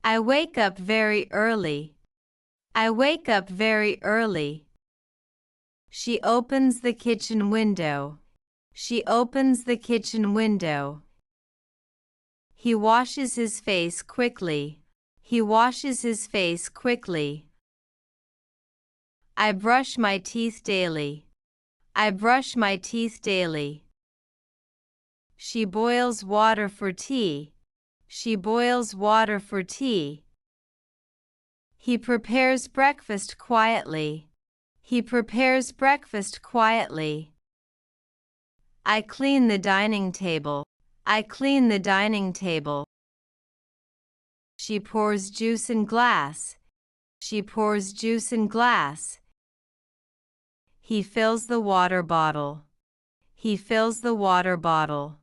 I wake up very early. I wake up very early. She opens the kitchen window. She opens the kitchen window. He washes his face quickly. He washes his face quickly. I brush my teeth daily. I brush my teeth daily. She boils water for tea. She boils water for tea. He prepares breakfast quietly. He prepares breakfast quietly. I clean the dining table. I clean the dining table. She pours juice in glass. She pours juice in glass. He fills the water bottle. He fills the water bottle.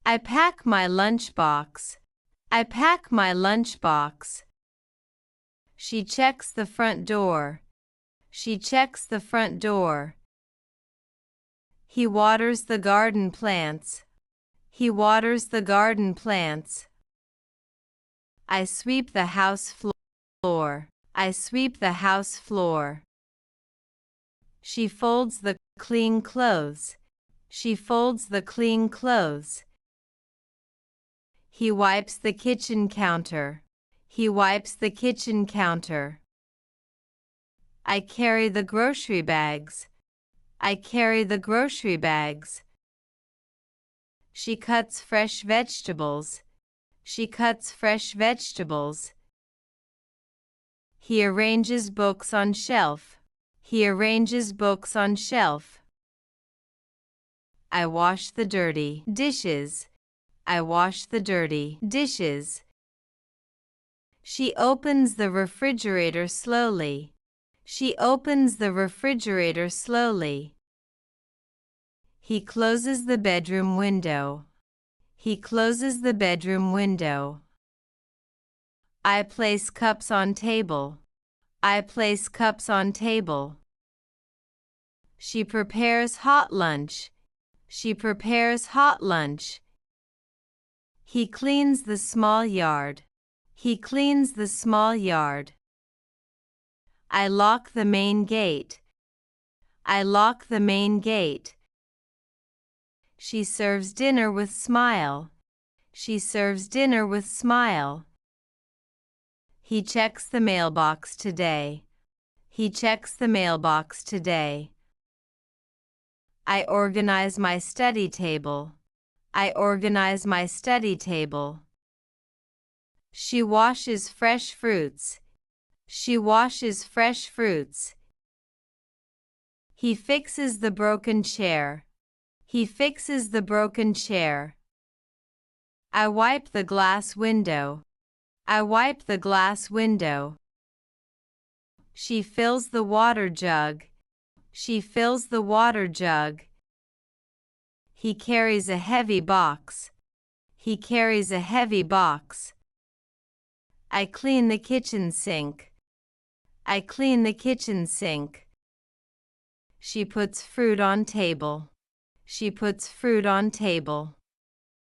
I pack my lunchbox. I pack my lunchbox. She checks the front door. She checks the front door. He waters the garden plants. He waters the garden plants. I sweep the house floor. I sweep the house floor. She folds the clean clothes. She folds the clean clothes. He wipes the kitchen counter. He wipes the kitchen counter. I carry the grocery bags. I carry the grocery bags. She cuts fresh vegetables. She cuts fresh vegetables. He arranges books on shelf. He arranges books on shelf. I wash the dirty dishes. I wash the dirty dishes. She opens the refrigerator slowly. She opens the refrigerator slowly. He closes the bedroom window. He closes the bedroom window. I place cups on table. I place cups on table. She prepares hot lunch. She prepares hot lunch. He cleans the small yard. He cleans the small yard. I lock the main gate. I lock the main gate. She serves dinner with smile. She serves dinner with smile. He checks the mailbox today. He checks the mailbox today. I organize my study table. I organize my study table. She washes fresh fruits. She washes fresh fruits. He fixes the broken chair. He fixes the broken chair. I wipe the glass window. I wipe the glass window. She fills the water jug. She fills the water jug. He carries a heavy box. He carries a heavy box. I clean the kitchen sink. I clean the kitchen sink. She puts fruit on table. She puts fruit on table.